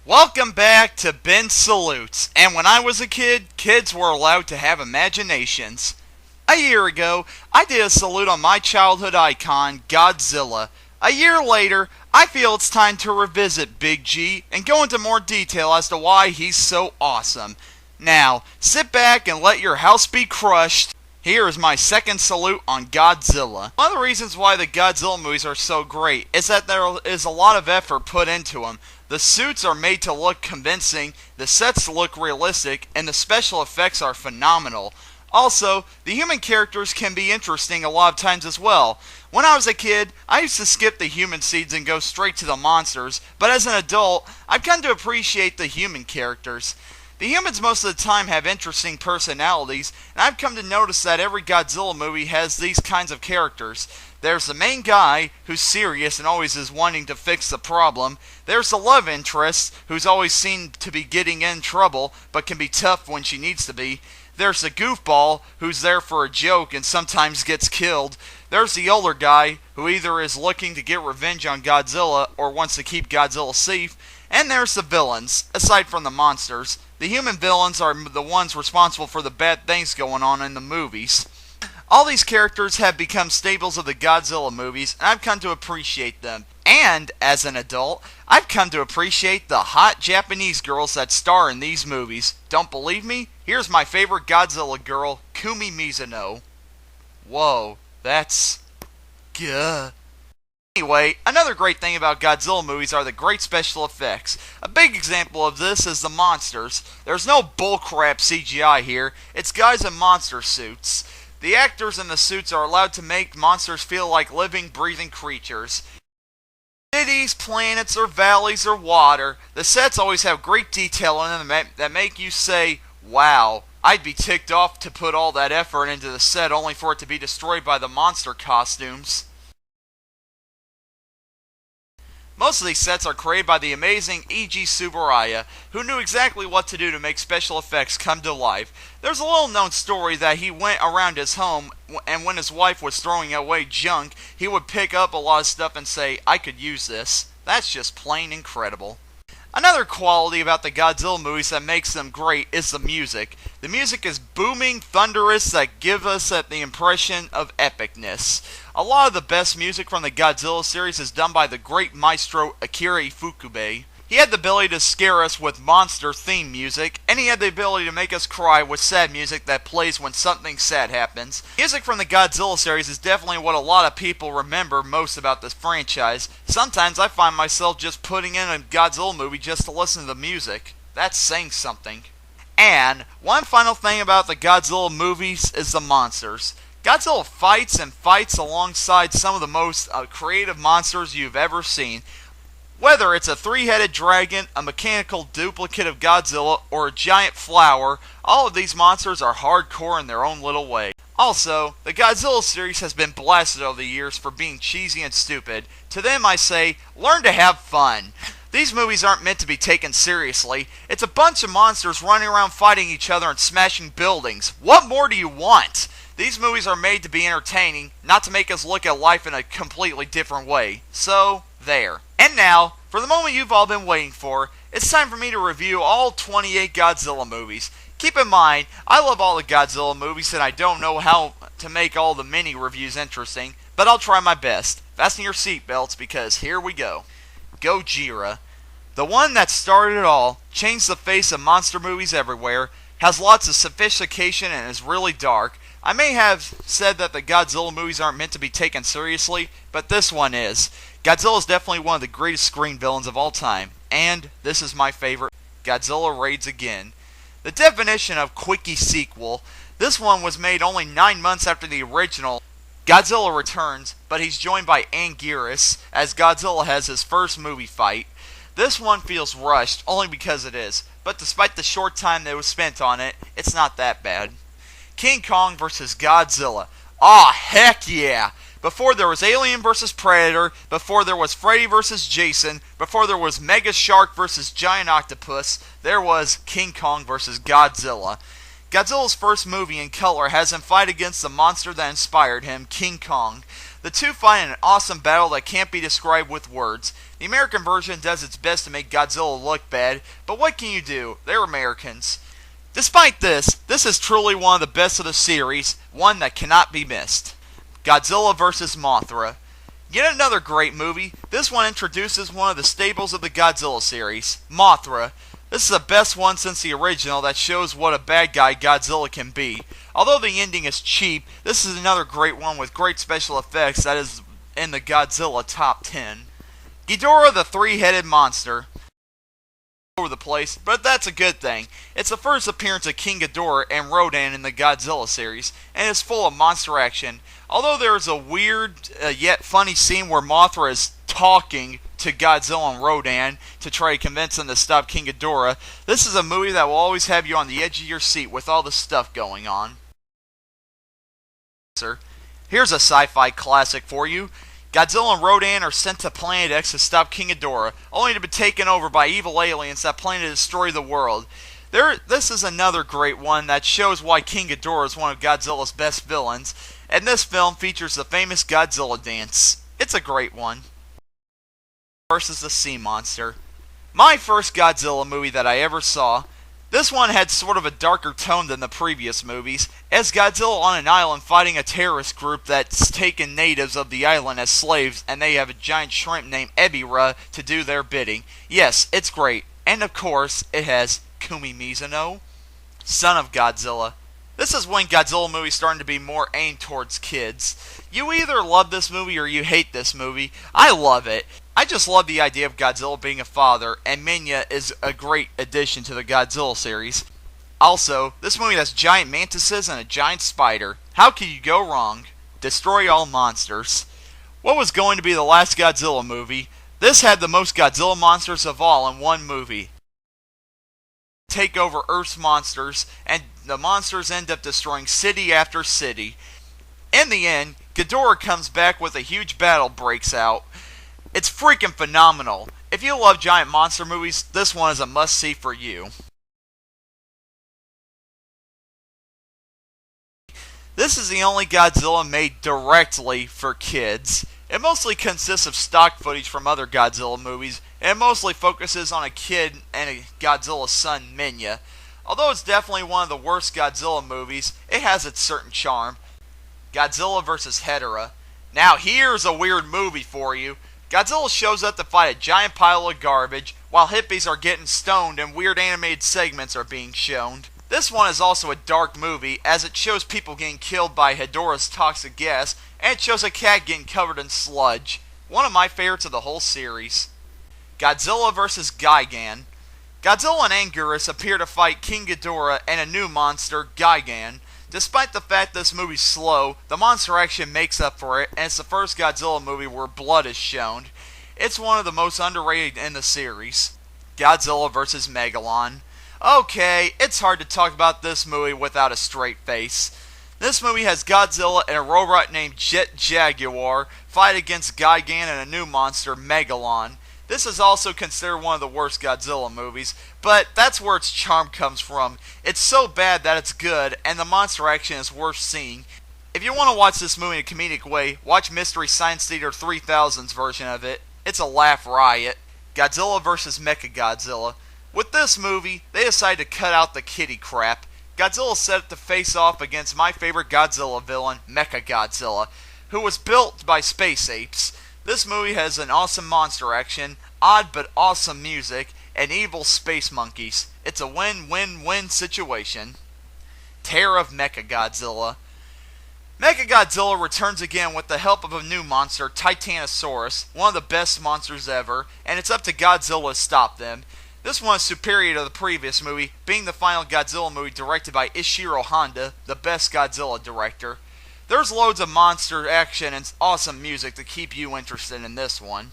Welcome back to Ben Salutes. And when I was a kid, kids were allowed to have imaginations. A year ago, I did a salute on my childhood icon, Godzilla. A year later, I feel it's time to revisit Big G and go into more detail as to why he's so awesome. Now, sit back and let your house be crushed. Here is my second salute on Godzilla. One of the reasons why the Godzilla movies are so great is that there is a lot of effort put into them. The suits are made to look convincing, the sets look realistic, and the special effects are phenomenal. Also, the human characters can be interesting a lot of times as well. When I was a kid, I used to skip the human scenes and go straight to the monsters, but as an adult, I've come to appreciate the human characters. The humans most of the time have interesting personalities, and I've come to notice that every Godzilla movie has these kinds of characters. There's the main guy, who's serious and always is wanting to fix the problem. There's the love interest, who's always seen to be getting in trouble, but can be tough when she needs to be. There's the goofball, who's there for a joke and sometimes gets killed. There's the older guy, who either is looking to get revenge on Godzilla or wants to keep Godzilla safe. And there's the villains, aside from the monsters. The human villains are the ones responsible for the bad things going on in the movies. All these characters have become staples of the Godzilla movies, and I've come to appreciate them. And, as an adult, I've come to appreciate the hot Japanese girls that star in these movies. Don't believe me? Here's my favorite Godzilla girl, Kumi Mizuno. Whoa, that's... Gah. Anyway, another great thing about Godzilla movies are the great special effects. A big example of this is the monsters. There's no bullcrap CGI here, it's guys in monster suits. The actors in the suits are allowed to make monsters feel like living, breathing creatures. Cities, planets, or valleys, or water, the sets always have great detail in them that make you say, wow. I'd be ticked off to put all that effort into the set only for it to be destroyed by the monster costumes. Most of these sets are created by the amazing E.G. Tsuburaya, who knew exactly what to do to make special effects come to life. There's a little known story that he went around his home, and when his wife was throwing away junk, he would pick up a lot of stuff and say, I could use this. That's just plain incredible. Another quality about the Godzilla movies that makes them great is the music. The music is booming, thunderous, that gives us the impression of epicness. A lot of the best music from the Godzilla series is done by the great maestro Akira Ifukube. He had the ability to scare us with monster theme music, and he had the ability to make us cry with sad music that plays when something sad happens. Music from the Godzilla series is definitely what a lot of people remember most about this franchise. Sometimes I find myself just putting in a Godzilla movie just to listen to the music. That's saying something. And one final thing about the Godzilla movies is the monsters. Godzilla fights and fights alongside some of the most creative monsters you've ever seen. Whether it's a three-headed dragon, a mechanical duplicate of Godzilla, or a giant flower, all of these monsters are hardcore in their own little way. Also, the Godzilla series has been blasted over the years for being cheesy and stupid. To them I say, learn to have fun. These movies aren't meant to be taken seriously. It's a bunch of monsters running around fighting each other and smashing buildings. What more do you want? These movies are made to be entertaining, not to make us look at life in a completely different way. So, there. And now, for the moment you've all been waiting for, it's time for me to review all 28 Godzilla movies. Keep in mind, I love all the Godzilla movies and I don't know how to make all the mini reviews interesting, but I'll try my best. Fasten your seatbelts because here we go. Gojira. The one that started it all, changed the face of monster movies everywhere, has lots of sophistication and is really dark. I may have said that the Godzilla movies aren't meant to be taken seriously, but this one is. Godzilla is definitely one of the greatest screen villains of all time, and this is my favorite, Godzilla Raids Again. The definition of quickie sequel, this one was made only 9 months after the original. Godzilla returns, but he's joined by Anguirus, as Godzilla has his first movie fight. This one feels rushed, only because it is, but despite the short time that was spent on it, it's not that bad. King Kong vs. Godzilla. Aw, heck yeah! Before there was Alien vs. Predator, before there was Freddy vs. Jason, before there was Mega Shark vs. Giant Octopus, there was King Kong vs. Godzilla. Godzilla's first movie in color has him fight against the monster that inspired him, King Kong. The two fight in an awesome battle that can't be described with words. The American version does its best to make Godzilla look bad, but what can you do? They're Americans. Despite this is truly one of the best of the series, one that cannot be missed. Godzilla vs. Mothra. Yet another great movie. This one introduces one of the staples of the Godzilla series, Mothra. This is the best one since the original that shows what a bad guy Godzilla can be. Although the ending is cheap, this is another great one with great special effects that is in the Godzilla top 10. Ghidorah the three-headed monster. Over the place, but that's a good thing. It's the first appearance of King Ghidorah and Rodan in the Godzilla series, and it's full of monster action. Although there is a weird yet funny scene where Mothra is talking to Godzilla and Rodan to try to convince them to stop King Ghidorah, this is a movie that will always have you on the edge of your seat with all the stuff going on. Here's a sci-fi classic for you. Godzilla and Rodan are sent to Planet X to stop King Ghidorah, only to be taken over by evil aliens that plan to destroy the world. This is another great one that shows why King Ghidorah is one of Godzilla's best villains, and this film features the famous Godzilla dance. It's a great one. Versus the Sea Monster. My first Godzilla movie that I ever saw. This one had sort of a darker tone than the previous movies, as Godzilla on an island fighting a terrorist group that's taken natives of the island as slaves, and they have a giant shrimp named Ebirah to do their bidding. Yes, it's great, and of course, it has Kumi Mizuno, son of Godzilla. This is when Godzilla movies starting to be more aimed towards kids. You either love this movie or you hate this movie. I love it. I just love the idea of Godzilla being a father, and Minya is a great addition to the Godzilla series. Also, this movie has giant mantises and a giant spider. How could you go wrong? Destroy all monsters. What was going to be the last Godzilla movie? This had the most Godzilla monsters of all in one movie. Take over Earth's monsters, and the monsters end up destroying city after city. In the end, Ghidorah comes back with a huge battle breaks out. It's freaking phenomenal. If you love giant monster movies, this one is a must-see for you. This is the only Godzilla made directly for kids. It mostly consists of stock footage from other Godzilla movies, and it mostly focuses on a kid and a Godzilla's son, Minya. Although it's definitely one of the worst Godzilla movies, it has its certain charm. Godzilla vs. Ghidorah. Now here's a weird movie for you. Godzilla shows up to fight a giant pile of garbage, while hippies are getting stoned and weird animated segments are being shown. This one is also a dark movie, as it shows people getting killed by Ghidorah's toxic gas, and it shows a cat getting covered in sludge. One of my favorites of the whole series. Godzilla vs. Gigan. Godzilla and Anguirus appear to fight King Ghidorah and a new monster, Gigan. Despite the fact this movie's slow, the monster action makes up for it, and it's the first Godzilla movie where blood is shown. It's one of the most underrated in the series. Godzilla vs. Megalon. Okay, it's hard to talk about this movie without a straight face. This movie has Godzilla and a robot named Jet Jaguar fight against Gigan and a new monster, Megalon. This is also considered one of the worst Godzilla movies, but that's where its charm comes from. It's so bad that it's good, and the monster action is worth seeing. If you want to watch this movie in a comedic way, watch Mystery Science Theater 3000's version of it. It's a laugh riot. Godzilla vs. Mechagodzilla. With this movie, they decided to cut out the kiddie crap. Godzilla set it to face off against my favorite Godzilla villain, Mechagodzilla, who was built by space apes. This movie has an awesome monster action, odd but awesome music, and evil space monkeys. It's a win-win-win situation. Terror of Mechagodzilla. Mechagodzilla returns again with the help of a new monster, Titanosaurus, one of the best monsters ever, and it's up to Godzilla to stop them. This one is superior to the previous movie, being the final Godzilla movie directed by Ishiro Honda, the best Godzilla director. There's loads of monster action and awesome music to keep you interested in this one.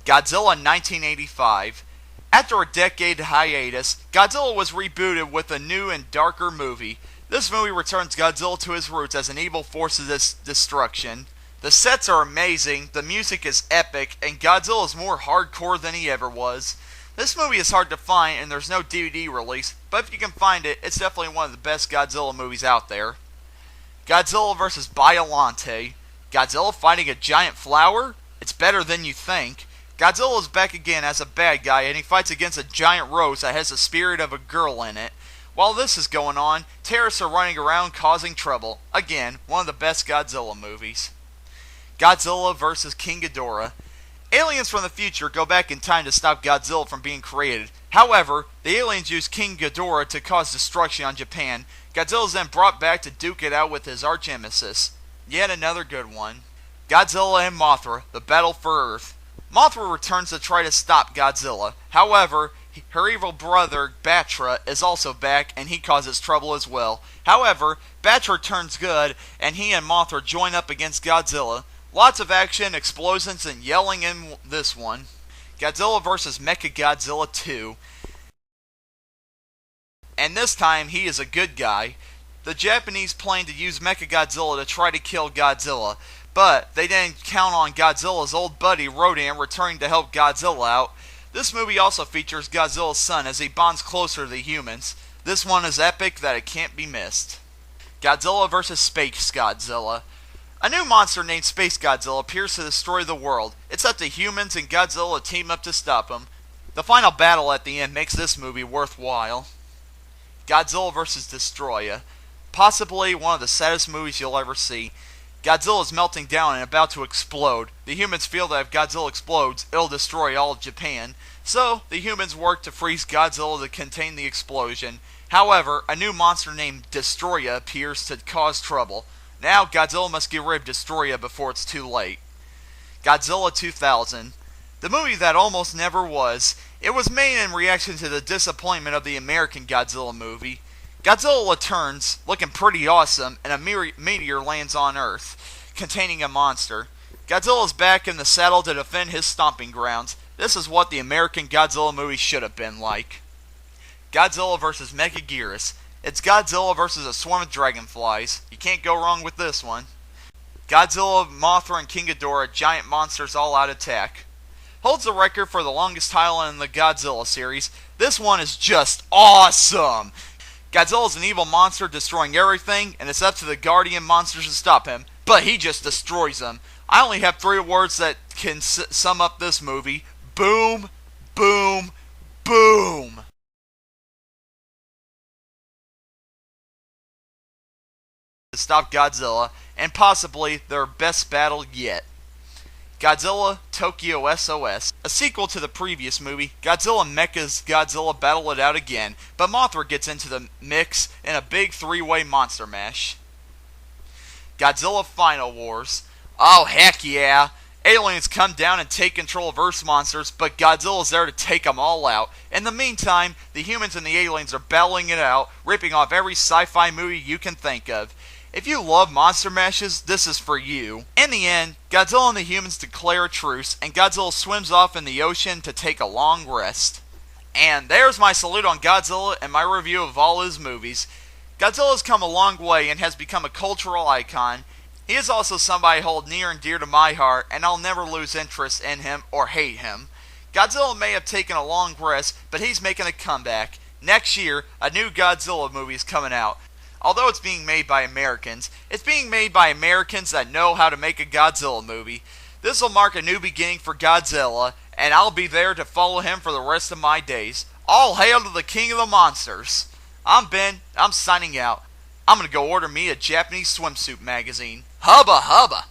Godzilla 1985. After a decade hiatus, Godzilla was rebooted with a new and darker movie. This movie returns Godzilla to his roots as an evil force of destruction. The sets are amazing, the music is epic, and Godzilla is more hardcore than he ever was. This movie is hard to find and there's no DVD release, but if you can find it, it's definitely one of the best Godzilla movies out there. Godzilla vs. Biollante. Godzilla fighting a giant flower? It's better than you think. Godzilla is back again as a bad guy, and he fights against a giant rose that has the spirit of a girl in it. While this is going on, terrorists are running around causing trouble. Again, one of the best Godzilla movies. Godzilla vs. King Ghidorah. Aliens from the future go back in time to stop Godzilla from being created. However, the aliens use King Ghidorah to cause destruction on Japan. Godzilla is then brought back to duke it out with his arch-nemesis. Yet another good one. Godzilla and Mothra, the battle for Earth. Mothra returns to try to stop Godzilla. However, her evil brother, Batra, is also back, and he causes trouble as well. However, Batra turns good, and he and Mothra join up against Godzilla. Lots of action, explosions, and yelling in this one. Godzilla vs. Mechagodzilla 2. And this time, he is a good guy. The Japanese plan to use Mechagodzilla to try to kill Godzilla, but they didn't count on Godzilla's old buddy Rodan returning to help Godzilla out. This movie also features Godzilla's son as he bonds closer to the humans. This one is epic that it can't be missed. Godzilla vs. Space Godzilla. A new monster named Space Godzilla appears to destroy the world. It's up to humans and Godzilla to team up to stop him. The final battle at the end makes this movie worthwhile. Godzilla vs. Destroya. Possibly one of the saddest movies you'll ever see. Godzilla is melting down and about to explode. The humans feel that if Godzilla explodes, it'll destroy all of Japan. So, the humans work to freeze Godzilla to contain the explosion. However, a new monster named Destroya appears to cause trouble. Now, Godzilla must get rid of Destroya before it's too late. Godzilla 2000. The movie that almost never was. It was made in reaction to the disappointment of the American Godzilla movie. Godzilla returns, looking pretty awesome, and a meteor lands on Earth, containing a monster. Godzilla is back in the saddle to defend his stomping grounds. This is what the American Godzilla movie should have been like. Godzilla vs. Mechagodzilla. It's Godzilla versus a swarm of dragonflies. You can't go wrong with this one. Godzilla, Mothra, and King Ghidorah, giant monsters all out attack. Holds the record for the longest title in the Godzilla series. This one is just awesome! Godzilla is an evil monster destroying everything, and it's up to the Guardian monsters to stop him, but he just destroys them. I only have 3 words that can sum up this movie. Boom, boom, boom! To stop Godzilla, and possibly their best battle yet. Godzilla Tokyo SOS. A sequel to the previous movie, Godzilla and Mecha's Godzilla battle it out again, but Mothra gets into the mix in a big 3-way monster mash. Godzilla Final Wars. Oh heck yeah! Aliens come down and take control of Earth's monsters, but Godzilla's there to take them all out. In the meantime, the humans and the aliens are battling it out, ripping off every sci-fi movie you can think of. If you love monster mashes, this is for you. In the end, Godzilla and the humans declare a truce, and Godzilla swims off in the ocean to take a long rest. And there's my salute on Godzilla and my review of all his movies. Godzilla has come a long way and has become a cultural icon. He is also somebody I hold near and dear to my heart, and I'll never lose interest in him or hate him. Godzilla may have taken a long rest, but he's making a comeback. Next year, a new Godzilla movie is coming out. Although it's being made by Americans, it's being made by Americans that know how to make a Godzilla movie. This will mark a new beginning for Godzilla, and I'll be there to follow him for the rest of my days. All hail to the king of the monsters. I'm Ben, I'm signing out. I'm gonna go order me a Japanese swimsuit magazine. Hubba hubba!